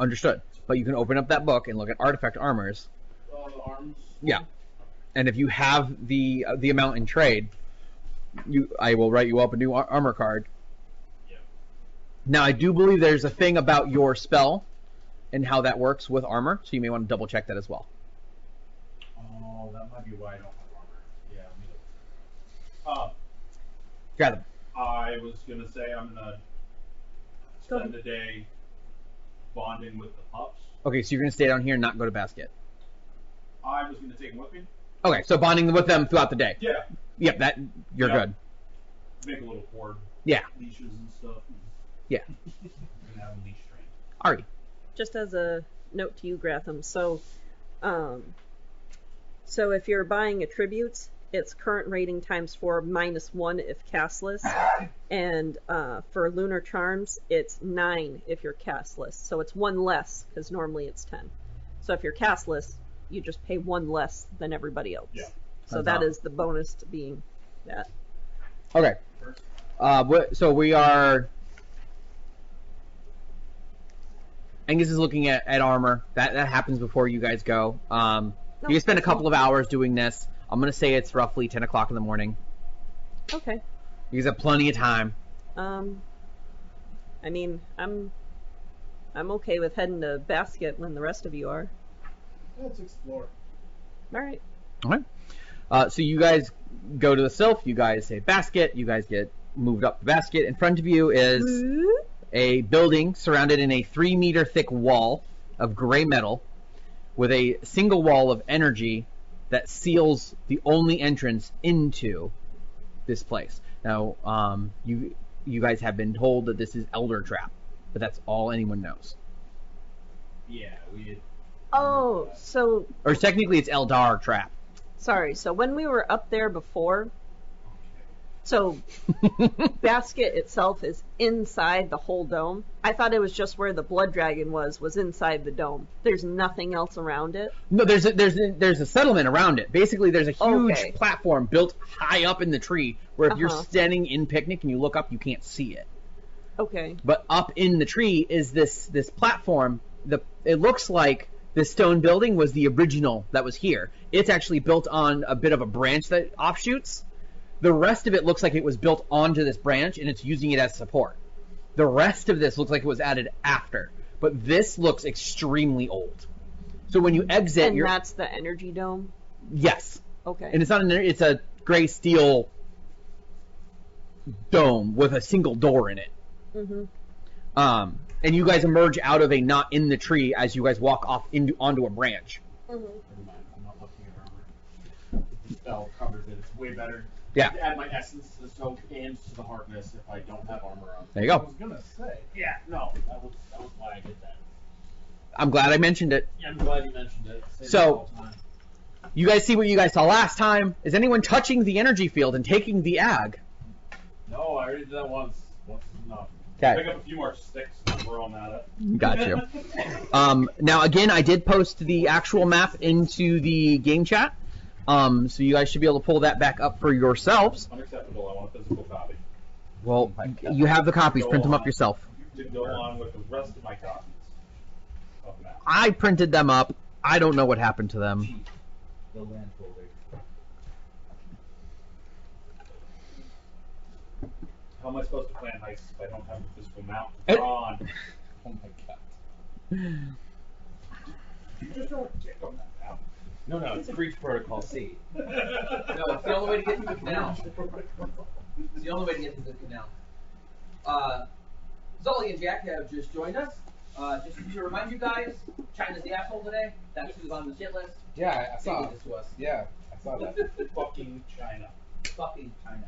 Understood. But you can open up that book and look at artifact armors. The arms. Yeah. And if you have the amount in trade, I will write you up a new armor card. Yeah. Now, I do believe there's a thing about your spell and how that works with armor, so you may want to double check that as well. Oh, that might be why I don't have armor. Yeah. Let me look. Got them. I was gonna say I'm gonna spend the day bonding with the pups. Okay, so you're going to stay down here and not go to basket. I was gonna take them with me. Okay, so bonding with them throughout the day. Yeah. Yep, you're Yeah. good. Make a little cord. Yeah. Leashes and stuff. Yeah. And have them leash trained. Ari. Just as a note to you, Gratham. So if you're buying attributes, it's current rating times 4 -1 if castless, and for lunar charms, it's 9 if you're castless. So it's 1 less because normally it's 10. So if you're castless, you just pay 1 less than everybody else. Yeah. So That's that all. is the bonus to being that. Okay. So we are... Angus is looking at armor. That happens before you guys go. You spend a couple of hours doing this. I'm gonna say it's roughly 10 o'clock in the morning. Okay. You guys have plenty of time. I mean, I'm okay with heading to Basket when the rest of you are. Let's explore. All right. Okay. So you guys go to the Sylph. You guys say Basket. You guys get moved up to Basket. In front of you is a building surrounded in a 3-meter thick wall of gray metal with a single wall of energy that seals the only entrance into this place. Now, you guys have been told that this is Elder Trap, but that's all anyone knows. Yeah, we had... Oh, so Or technically it's Eldar Trap. sorry. So when we were up there before, so Basket itself is inside the whole dome. I thought it was just where the blood dragon was inside the dome. There's nothing else around it. No, there's a settlement around it. Basically, there's a huge Okay. platform built high up in the tree where if you're Uh-huh. standing in Picnic and you look up, you can't see it. Okay. But up in the tree is this platform. It looks like the stone building was the original that was here. It's actually built on a bit of a branch that offshoots. The rest of it looks like it was built onto this branch and it's using it as support. The rest of this looks like it was added after. But this looks extremely old. So when you exit, And that's the energy dome. yes. Okay. And it's a gray steel dome with a single door in it. Mm-hmm. And you guys emerge out of a knot in the tree as you guys walk off onto a branch. Never mind, I'm not looking at armor. The spell covers it. It's way better. Yeah. To add my essence to the soak and to the hardness if I don't have armor on. There you I go. was gonna say. Yeah, no, that was why I did that. I'm glad I mentioned it. Yeah, I'm glad you mentioned it. Saves So- me all time. You guys see what you guys saw last time. Is anyone touching the energy field and taking the ag? No, I already did that once. Once is enough. Okay. Pick up a few more sticks and throw them at it. Got you. Now, again, I did post the actual map into the game chat. So you guys should be able to pull that back up for yourselves. Unacceptable. I want a physical copy. Well, you have the copies. Print them up yourself. To go on with the rest of my copies of map. I printed them up. I don't know what happened to them. Cheap. The land folder. How am I supposed to plan heists if I don't have a physical mount to draw on? Oh my god. You just throw a dick on that map. No, it's Breach Protocol C. No, it's the only way to get through the canal. It's the only way to get through the canal. Zully and Jack have just joined us. Just to remind you guys, China's the asshole today. That's who's on the shit list. Yeah, I They saw. did this to us. Yeah, I saw that. Fucking China. Fucking China.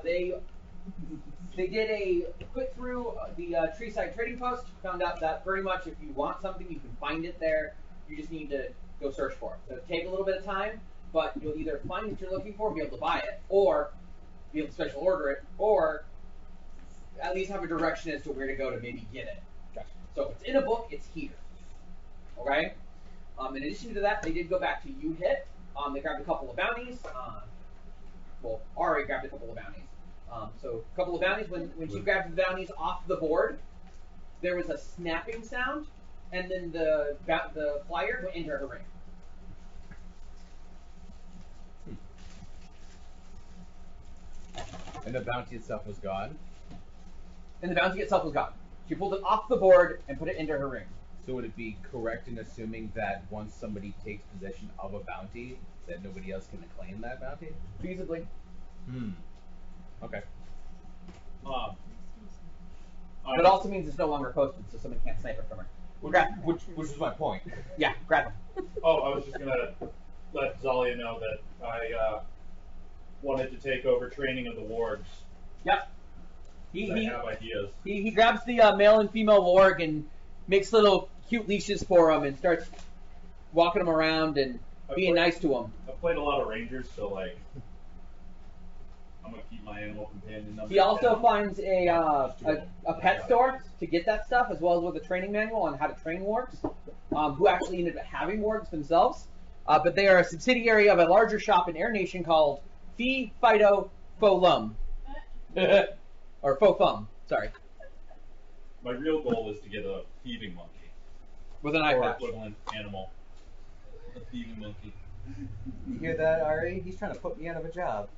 They did a quick through the Treeside Trading Post. Found out that pretty much if you want something, you can find it there. You just need to go search for it. So it'll take a little bit of time, but you'll either find what you're looking for, be able to buy it, or be able to special order it, or at least have a direction as to where to go to maybe get it. So if it's in a book, it's here. Okay? In addition to that, they did go back to U-Hit. They grabbed a couple of bounties. Well, Ari grabbed a couple of bounties. So a couple of bounties. When she grabbed the bounties off the board, there was a snapping sound, and then the flyer went into her ring. And the bounty itself was gone. And the bounty itself was gone. She pulled it off the board and put it into her ring. So would it be correct in assuming that once somebody takes possession of a bounty, that nobody else can claim that bounty? Feasibly. Okay. But it also means it's no longer posted, so someone can't snipe it from her. Which is my point. Yeah, grab them. Oh, I was just gonna let Zalia know that I wanted to take over training of the wargs. Yep. I have ideas. He grabs the male and female warg and makes little cute leashes for them and starts walking them around and being nice to them. I've played a lot of Rangers, so like, I'm gonna keep my animal companion number. He also down. finds a pet store to get that stuff, as well as with a training manual on how to train wargs, who actually ended up having wargs themselves. But they are a subsidiary of a larger shop in Air Nation called Fee Fido Fo Lum. Or Fo Fum, sorry. My real goal is to get a thieving monkey With an eye or patch. equivalent animal. The thieving monkey. You hear that, Ari? He's trying to put me out of a job.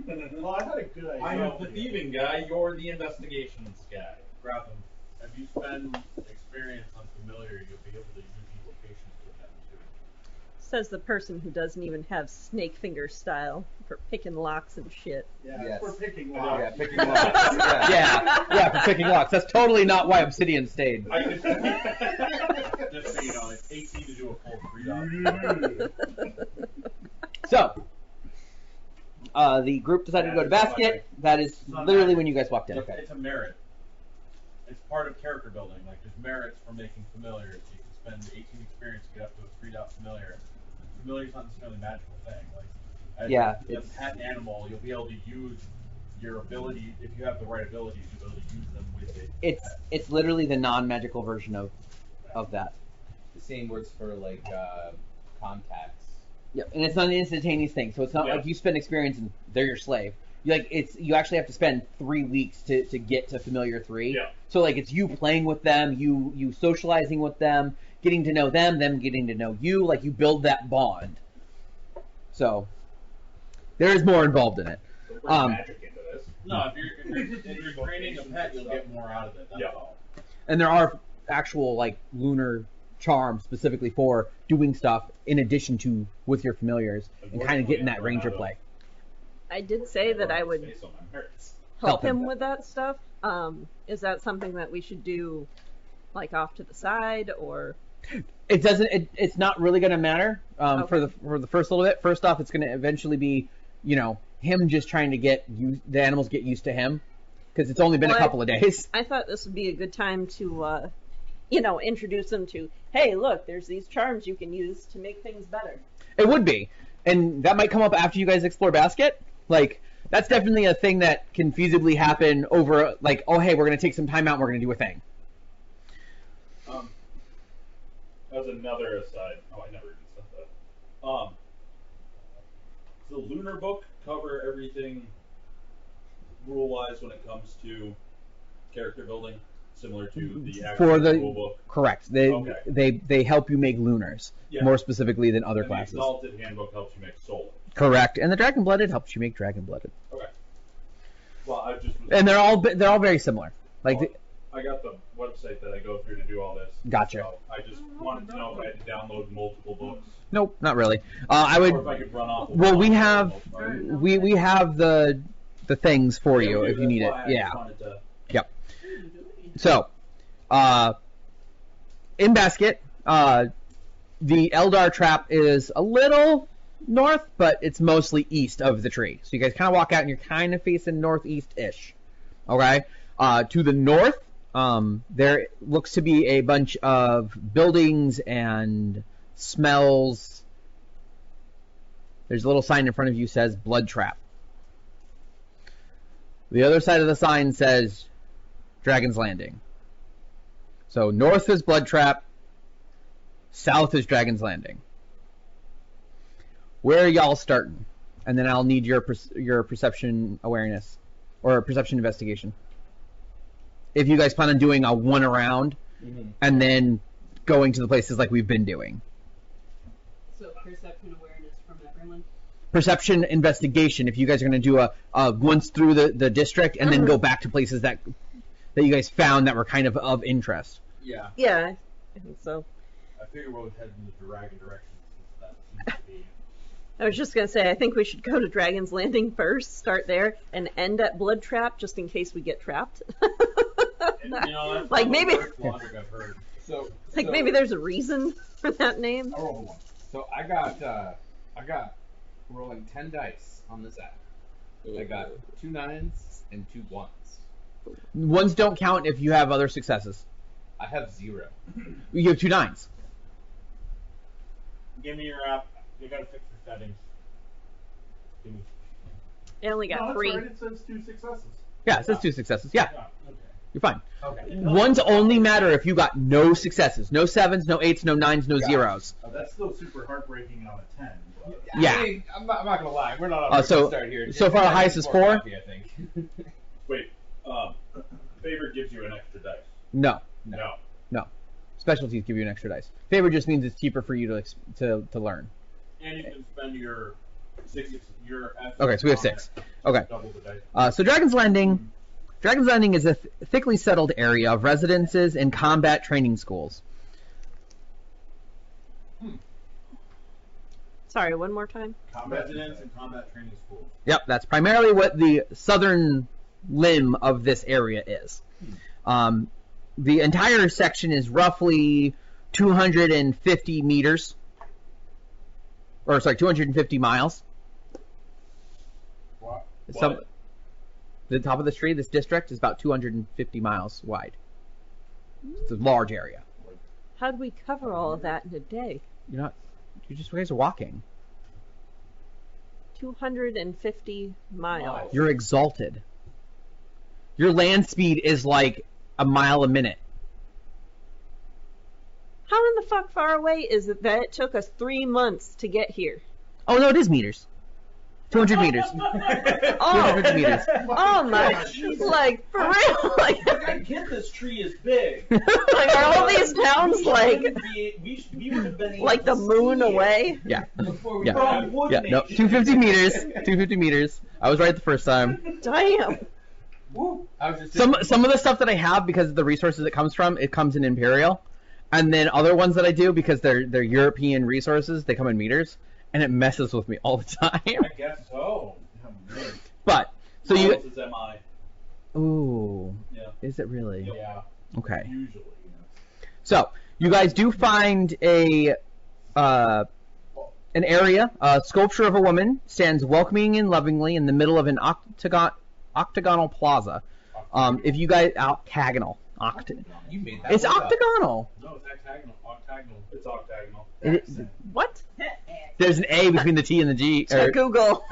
Well, I had a good idea. I am the thieving guy. You're the investigations guy. Gratham, if you spend experience on familiar, you'll be able to use these locations to attend to. Says the person who doesn't even have snake finger style for picking locks and shit. Yeah, Yes. we're picking Yeah, locks. Yeah, picking locks. Yeah, for picking locks. That's totally not why Obsidian stayed. I could, Just so you know, it's 18 to do a full 3 So, the group decided to go to basket. That is literally when you guys walked in. Okay. It's a merit. It's part of character building. Like, there's merits for making familiars. You can spend 18 experience to get up to a 3 familiar. Familiar's not necessarily a magical thing. Like, as Yeah, a pet animal, you'll be able to use your ability, if you have the right abilities, you'll be able to use them with it. It's literally the non-magical version of that. The same works for like contacts. Yeah, and it's not an instantaneous thing, so it's not Yeah. like you spend experience and they're your slave. You actually have to spend 3 weeks to get to familiar 3. Yeah. So like it's you playing with them, you socializing with them, getting to know them getting to know you. Like you build that bond. So there is more involved in it. don't bring magic into this. No, if you're training a pet, you'll get more out of it. That's Yeah. all. And there are actual like lunar charms specifically for doing stuff in addition to with your familiars and kind of getting that ranger play. I did say that I would Space on my merits. help Help him. him with that stuff. Is that something that we should do, like off to the side, or? It doesn't. It's not really going to matter for Okay. the first little bit. First off, it's going to eventually be, him just trying to get the animals get used to him because it's only been a Well, couple of days. I thought this would be a good time to, introduce them to. Hey, look, there's these charms you can use to make things better. It would be, and that might come up after you guys explore basket. Like that's definitely a thing that can feasibly happen over. Like, oh hey, we're going to take some time out and we're going to do a thing. As another aside, I never even said that. Does the Lunar Book cover everything rule-wise when it comes to character building, similar to the actual For the rule book? correct, they Okay. they help you make lunars Yeah. more specifically than other And classes. The Exalted Handbook helps you make Solar. Correct, and the dragon blooded helps you make dragon blooded, Okay. Well, I just was, and they're all very similar. Like. Well, I got the website that I go through to do all this. Gotcha. So I just wanted to know if I had to download multiple books, Nope, not really. I or if would. I could run off. of Well, one we or have both. we have the things for you Okay, if you need it. that's why I Yeah. just wanted to- Yep. So, in basket, the Eldar trap is a little north, but it's mostly east of the tree. So you guys kind of walk out and you're kind of facing northeast-ish. Okay. To the north, there looks to be a bunch of buildings and smells. There's a little sign in front of you says blood trap. The other side of the sign says Dragon's Landing. So north is blood trap, south is Dragon's Landing. Where are y'all starting? And then I'll need your perception awareness or perception investigation. If you guys plan on doing a one around and then going to the places like we've been doing. So perception awareness from everyone. Perception investigation. If you guys are going to do a once through the district and then go back to places that you guys found that were kind of interest. Yeah. Yeah, I think so. I figure we'll head in the dragon direction since that seems to be. I was just gonna say, I think we should go to Dragon's Landing first, start there, and end at Blood Trap just in case we get trapped. You know, that's Like, the maybe- worst logic I've heard. So Like maybe there's a reason for that name. I rolled a 1. So I got rolling 10 dice on this app. I got 2 9s and 2 1s. Ones don't count if you have other successes. I have 0. You have 2 9s. Give me your app. You gotta fix your settings. Give me. I only got No, that's 3. right. It says 2 successes. Yeah, it says 2 successes. Yeah, Okay. you're fine. Okay. Ones only matter if you got no successes. No 7s, no 8s, no 9s, no 0s. That's still super heartbreaking on a 10. But Yeah. I mean, I'm not gonna lie. We're not on so- start here. so far the highest is 4? Coffee, I think. Wait, favorite gives you an extra dice. No. No. Specialties give you an extra dice. Favor just means it's cheaper for you to learn. And you can spend your 6. Okay, so we have 6. Okay. Double the dice. So Dragon's Landing is a thickly settled area of residences and combat training schools. Sorry, one more time. Residence and combat training schools. Yep, that's primarily what the southern limb of this area is. The entire section is roughly 250 meters. Or, sorry, 250 miles. What? The top of this tree, this district, is about 250 miles wide. It's a large area. How do we cover all of that in a day? You guys are walking. 250 miles. You're exalted. Your land speed is like a mile a minute. How in the fuck far away is it that it took us 3 months to get here? Oh, no, it is meters. 200 meters. Oh, 200 meters. oh my, like, for real? Like, I get this tree is big. like, are all these towns like we would have been able like the to moon see it away? Yeah. before we Yeah. got Wood Yeah, no, Nation. 250 meters. 250 meters. I was right the first time. Damn. I was just Some of the stuff that I have, because of the resources it comes from, it comes in Imperial. And then other ones that I do, because they're European resources, they come in meters. And it messes with me all the time. I guess so. But, so you... This is MI. Ooh. Yeah. Is it really? Yeah. Okay. Usually. So, you guys do find an area. A sculpture of a woman stands welcoming and lovingly in the middle of an octagonal plaza. If you guys... Octagonal. You made that It's word up. octagonal. No, it's octagonal. Octagonal. It's octagonal. What? There's an A between the T and the G. Check Google.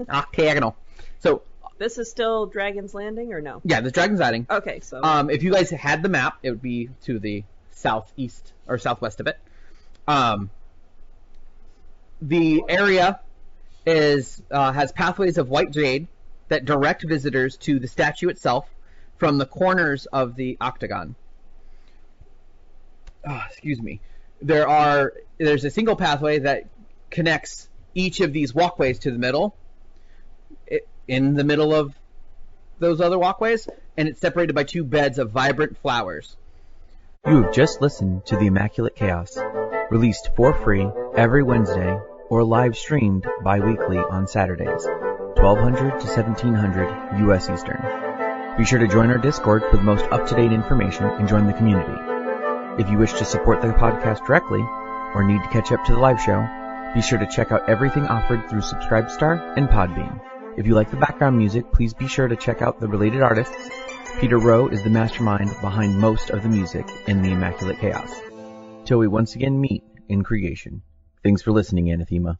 Octagonal. So, This is still Dragon's Landing or no? yeah, the Dragon's Landing. Okay, so If you guys had the map, it would be to the southeast or southwest of it. The area has pathways of white jade that direct visitors to the statue itself from the corners of the octagon. Excuse me. There's a single pathway that connects each of these walkways to the middle. In the middle of those other walkways, and it's separated by 2 beds of vibrant flowers. You have just listened to The Immaculate Chaos, released for free every Wednesday or live streamed bi-weekly on Saturdays, 1200 to 1700 U.S. Eastern. Be sure to join our Discord for the most up-to-date information and join the community. If you wish to support the podcast directly, or need to catch up to the live show, be sure to check out everything offered through Subscribestar and Podbean. If you like the background music, please be sure to check out the related artists. Peter Rowe is the mastermind behind most of the music in The Immaculate Chaos. Till we once again meet in creation. Thanks for listening, Anathema.